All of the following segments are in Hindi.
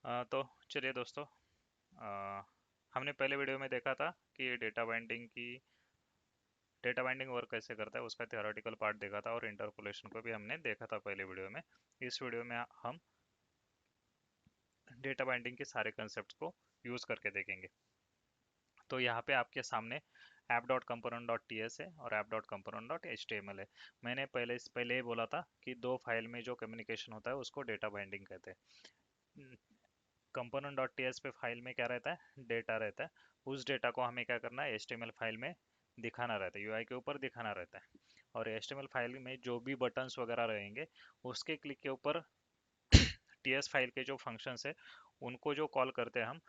तो चलिए दोस्तों, हमने पहले वीडियो में देखा था कि डेटा बाइंडिंग वर्क कैसे करता है, उसका थियोरेटिकल पार्ट देखा था और इंटरपोलेशन को भी हमने देखा था पहले वीडियो में। इस वीडियो में हम डेटा बाइंडिंग के सारे कंसेप्ट को यूज़ करके देखेंगे। तो यहाँ पे आपके सामने app.component.ts है और app.component.html है। मैंने पहले ही बोला था कि दो फाइल में जो कम्युनिकेशन होता है उसको डेटा बाइंडिंग कहते हैं। कंपोनेंट डॉट टी एस पे फाइल में क्या रहता है, डेटा रहता है। उस डेटा को हमें क्या करना है, HTML फाइल में दिखाना रहता है, UI के ऊपर दिखाना रहता है। और HTML फाइल में जो भी बटन्स वगैरह रहेंगे उसके क्लिक के ऊपर TS फाइल के जो फंक्शंस है उनको जो कॉल करते हैं हम,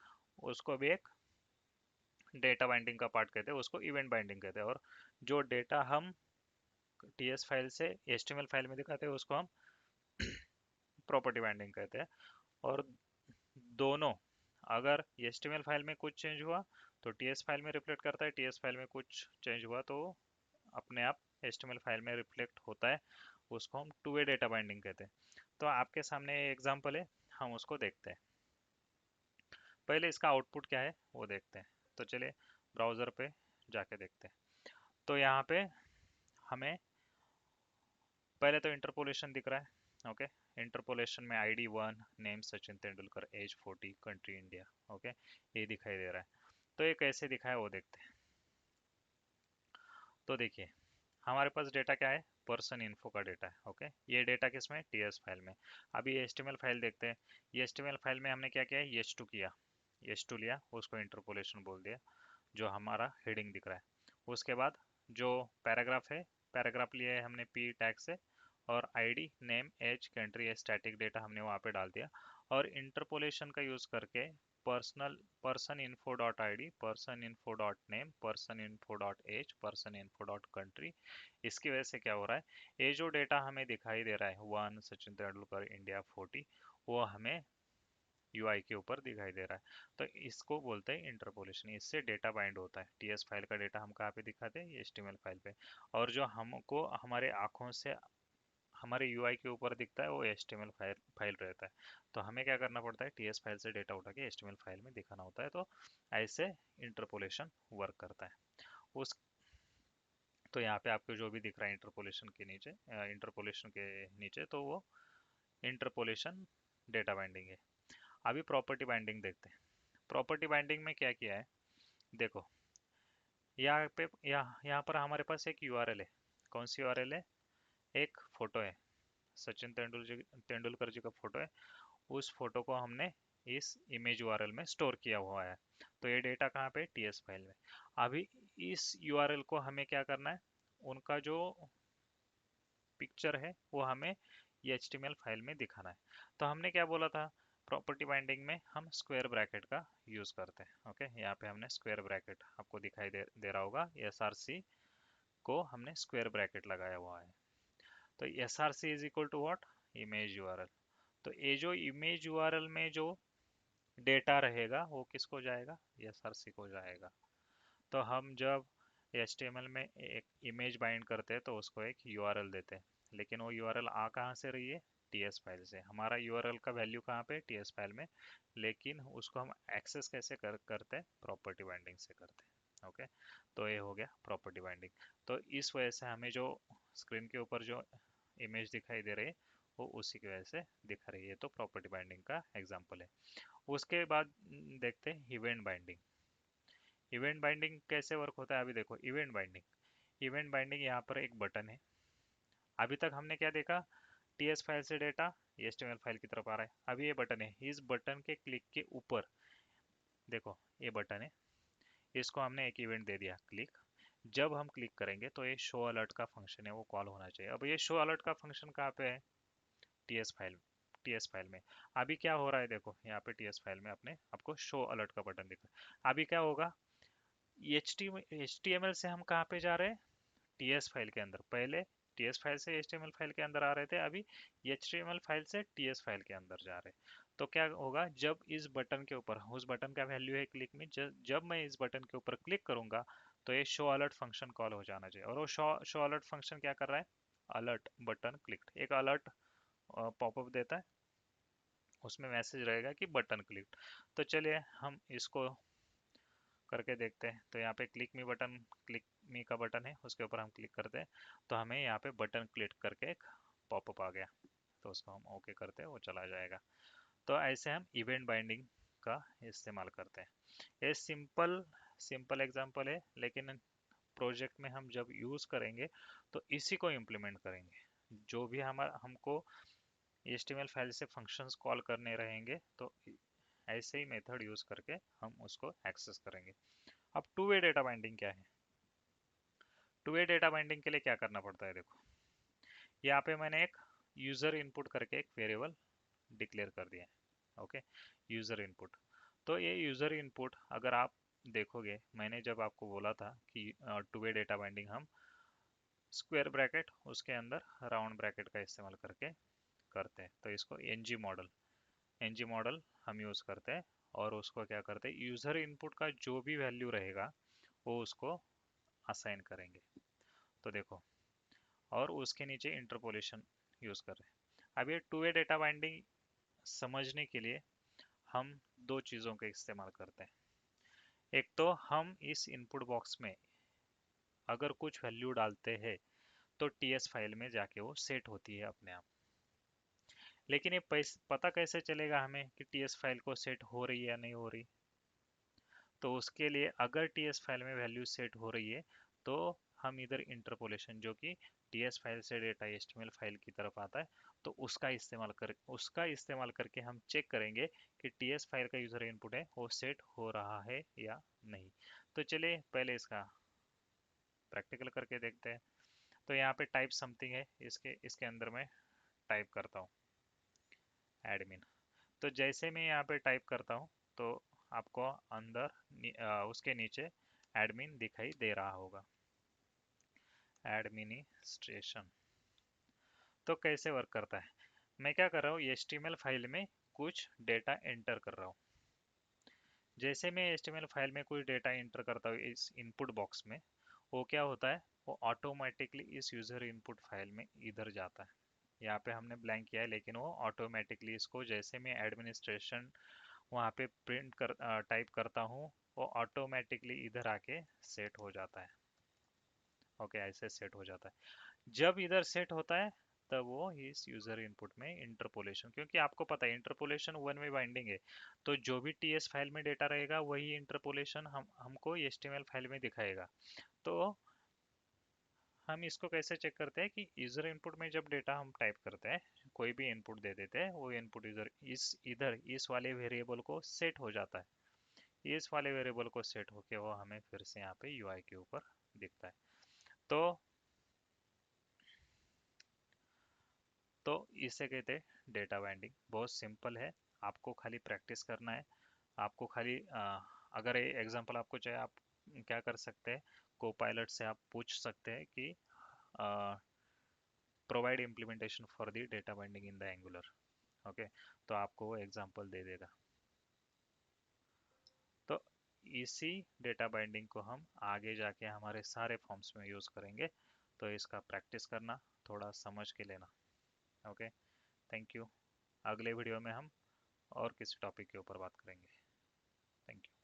उसको भी एक डेटा बाइंडिंग का पार्ट कहते हैं, उसको इवेंट बाइंडिंग कहते हैं। और जो डेटा हम TS फाइल से HTML फाइल में दिखाते हैं उसको हम प्रॉपर्टी बाइंडिंग कहते हैं। और दोनों, अगर HTML फाइल में कुछ चेंज हुआ तो TS फाइल में रिफ्लेक्ट करता है, TS फाइल में कुछ चेंज हुआ तो अपने आप HTML फाइल में रिफ्लेक्ट होता है। उसको हम टू वे डेटा बाइंडिंग कहते हैं। तो आपके सामने एग्जांपल है, हम उसको देखते हैं। पहले इसका आउटपुट क्या है वो देखते हैं। तो चलिए ब्राउज़र पे जाके देखते हैं। तो यहाँ पे हमें पहले तो इंटरपोलेशन दिख रहा है। ओके, इंटरपोलेशन में ID 1, name Sachin Tendulkar, age 40, country India. Okay, ये दिखाई दे रहा है। तो ये कैसे दिखा है वो देखते हैं। तो देखिए, हमारे पास डेटा क्या है, पर्सन इन्फो का डेटा है। ओके, ये डेटा किस में, TS फाइल में। अभी ये HTML फाइल देखते हैं। ये HTML फाइल में हमने क्या किया है, H2 किया, H2 लिया, उसको इंटरपोलेशन बोल दिया, जो हमारा हेडिंग दिख रहा है। उसके बाद जो पैराग्राफ है, पैराग्राफ लिया है हमने P टैग से, और ID, नेम, एज, कंट्री, ये स्टैटिक डेटा हमने वहाँ पे डाल दिया। और इंटरपोलेशन का यूज़ करके person info dot I D, person info dot name, person info dot age, person info dot country, इसकी वजह से क्या हो रहा है, ये जो डेटा हमें दिखाई दे रहा है 1 सचिन तेंदुलकर इंडिया 40, वो हमें UI के ऊपर दिखाई दे रहा है। तो इसको बोलते हैं इंटरपोलेशन। इससे डेटा बाइंड होता है। TS फाइल का डेटा हम कहाँ पे दिखाते हैं, HTML फाइल पे। और जो हमको हमारे आँखों से हमारे UI के ऊपर दिखता है वो HTML फाइल रहता है। तो हमें क्या करना पड़ता है, TS फाइल से डेटा उठा के HTML फाइल में दिखाना होता है। तो ऐसे इंटरपोलेशन वर्क करता है। उस तो यहाँ पे आपको जो भी दिख रहा है इंटरपोलेशन के नीचे, तो वो इंटरपोलेशन डेटा बाइंडिंग है। अभी प्रॉपर्टी बाइंडिंग देखते हैं। प्रॉपर्टी बाइंडिंग में क्या किया है, देखो, यहाँ पर हमारे पास एक URL है। कौन सी URL है, एक फोटो है, सचिन तेंदुलकर जी का फोटो है। उस फोटो को हमने इस इमेज URL में स्टोर किया हुआ है। तो ये डेटा कहाँ पे, TS फाइल में। अभी इस URL को हमें क्या करना है, उनका जो पिक्चर है वो हमें ये HTML फाइल में दिखाना है। तो हमने क्या बोला था, प्रॉपर्टी बाइंडिंग में हम स्क्वायर ब्रैकेट का यूज करते हैं। ओके, यहाँ पे हमने स्क्वायर ब्रैकेट आपको दिखाई दे रहा होगा, SRC को हमने स्क्वायर ब्रैकेट लगाया हुआ है। तो SRC is equal to what, image URL। तो ये जो इमेज URL में जो डेटा रहेगा वो किसको जाएगा, SRC को जाएगा। तो हम जब HTML में एक इमेज बाइंड करते हैं तो उसको एक URL देते हैं, लेकिन वो URL आ कहाँ से रही है, TS फाइल से। हमारा URL का वैल्यू कहाँ पे, TS फाइल में, लेकिन उसको हम एक्सेस कैसे करते हैं, प्रॉपर्टी बाइंडिंग से करते हैं। ओके, तो ये हो गया प्रॉपर्टी बाइंडिंग। तो इस वजह से हमें जो स्क्रीन के ऊपर जो इमेज दिखाई दे रही है वो उसी की वजह से दिखा रही है। तो प्रॉपर्टी बाइंडिंग का एग्जाम्पल है। उसके बाद देखते हैं इवेंट बाइंडिंग। इवेंट बाइंडिंग कैसे वर्क होता है, अभी देखो। इवेंट बाइंडिंग यहाँ पर एक बटन है। अभी तक हमने क्या देखा, TS फाइल से डेटा HTML फाइल की तरफ आ रहा है। अभी ये बटन है, इस बटन के क्लिक के ऊपर देखो, ये बटन है, इसको हमने एक इवेंट दे दिया, क्लिक। जब हम क्लिक करेंगे तो ये शो अलर्ट का फंक्शन है वो कॉल होना चाहिए। अब ये शो अलर्ट का फंक्शन कहाँ पे है, TS फाइल TS फाइल में। अभी क्या हो रहा है, देखो यहाँ पे TS फाइल में अपने आपको शो अलर्ट का बटन दिख रहा है। अभी क्या होगा, HTML से हम कहाँ पे जा रहे हैं, TS फाइल के अंदर। पहले TS फाइल से HTML फाइल के अंदर आ रहे थे, अभी HTML फाइल से TS फाइल के अंदर जा रहे हैं। तो क्या होगा, जब इस बटन के ऊपर, उस बटन का वैल्यू है क्लिक में, जब मैं इस बटन के ऊपर क्लिक करूंगा तो ये शो अलर्ट फंक्शन कॉल हो जाना चाहिए। और वो शो अलर्ट फंक्शन क्या कर रहा है, अलर्ट बटन क्लिक, एक अलर्ट पॉपअप देता है उसमें मैसेज रहेगा कि बटन क्लिक। तो चलिए हम इसको करके देखते हैं। तो यहाँ पे क्लिक मी का बटन है, उसके ऊपर हम क्लिक करते हैं तो हमें यहाँ पे बटन क्लिक करके एक पॉपअप आ गया। तो उसको हम ओके करते हैं, वो चला जाएगा। तो ऐसे हम इवेंट बाइंडिंग का इस्तेमाल करते हैं। ये सिंपल सिंपल एग्जांपल है, लेकिन प्रोजेक्ट में हम जब यूज़ करेंगे तो इसी को इम्प्लीमेंट करेंगे। जो भी हमारा हमको HTML फाइल से फंक्शंस कॉल करने रहेंगे तो ऐसे ही मेथड यूज़ करके हम उसको एक्सेस करेंगे। अब टू वे डेटा बाइंडिंग क्या है? टू वे डेटा बाइंडिंग के लिए क्या करना पड़ता है, देखो यहाँ पे मैंने एक यूज़र इनपुट करके एक वेरिएबल डिक्लेयर कर दिया है। Okay, user input. तो ये यूज़र इनपुट अगर आप देखोगे, मैंने जब आपको बोला था कि टू वे डेटा बाइंडिंग हम स्क्वायर ब्रैकेट उसके अंदर राउंड ब्रैकेट का इस्तेमाल करके करते हैं। तो इसको एनजी मॉडल हम यूज़ करते हैं और उसको क्या करते हैं, यूज़र इनपुट का जो भी वैल्यू रहेगा वो उसको असाइन करेंगे। तो देखो, और उसके नीचे इंटरपोलेशन यूज़ कर रहे हैं। अब ये टू वे डेटा बाइंडिंग समझने के लिए हम दो चीज़ों का इस्तेमाल करते हैं। एक तो हम इस इनपुट बॉक्स में अगर कुछ वैल्यू डालते हैं तो टीएस फाइल में जाके वो सेट होती है अपने आप। लेकिन ये पता कैसे चलेगा हमें कि टीएस फाइल को सेट हो रही है या नहीं हो रही? तो उसके लिए अगर टीएस फाइल में वैल्यू सेट हो रही है तो हम इधर इंटरपोलेशन, जो कि टीएस फाइल से डेटा एचटीएमएल फाइल की तरफ आता है, तो उसका इस्तेमाल करके हम चेक करेंगे कि टीएस फाइल का यूजर इनपुट है वो सेट हो रहा है या नहीं। तो चलिए पहले इसका प्रैक्टिकल करके देखते हैं। तो यहाँ पे टाइप समथिंग है, इसके इसके अंदर मैं टाइप करता हूँ एडमिन। तो जैसे मैं यहाँ पे टाइप करता हूँ तो आपको अंदर उसके नीचे एडमिन दिखाई दे रहा होगा, एडमिनिस्ट्रेशन। तो कैसे वर्क करता है, मैं क्या कर रहा हूँ, HTML फाइल में कुछ डेटा एंटर कर रहा हूँ। जैसे मैं HTML फाइल में कुछ डेटा एंटर करता हूँ इस इनपुट बॉक्स में, वो क्या होता है, वो ऑटोमेटिकली इस यूजर इनपुट फाइल में इधर जाता है। यहाँ पे हमने ब्लैंक किया है, लेकिन वो ऑटोमेटिकली इसको जैसे मैं एडमिनिस्ट्रेशन वहाँ पे टाइप करता हूँ, वो ऑटोमेटिकली इधर आके सेट हो जाता है। ओके, ऐसे सेट हो जाता है। जब इधर सेट होता है तब वो इस यूजर इनपुट में इंटरपोलेशन, क्योंकि आपको पता है इंटरपोलेशन वन वे बाइंडिंग है, तो जो भी टीएस फाइल में डेटा रहेगा वही इंटरपोलेशन हमको एचटीएमएल फाइल में दिखाएगा। तो हम इसको कैसे चेक करते हैं कि यूजर इनपुट में जब डेटा हम टाइप करते हैं, कोई भी इनपुट दे देते हैं, वो इनपुट यूजर इस वाले वेरिएबल को सेट हो जाता है। इस वाले वेरिएबल को सेट होके वो हमें फिर से यहाँ पे यूआई के ऊपर दिखता है। तो तो इसे कहते हैं डेटा बाइंडिंग। बहुत सिंपल है, आपको खाली प्रैक्टिस करना है। आपको खाली अगर ये एग्जांपल आपको चाहिए, आप क्या कर सकते हैं, कोपायलट से आप पूछ सकते हैं कि provide implementation for the data binding in the angular. Okay, तो आपको वो एग्जांपल दे देगा। तो इसी डेटा बाइंडिंग को हम आगे जाके हमारे सारे फॉर्म्स में यूज़ करेंगे। तो इसका प्रैक्टिस करना, थोड़ा समझ के लेना। Okay, thank you. अगले वीडियो में हम और किसी टॉपिक के ऊपर बात करेंगे। Thank you.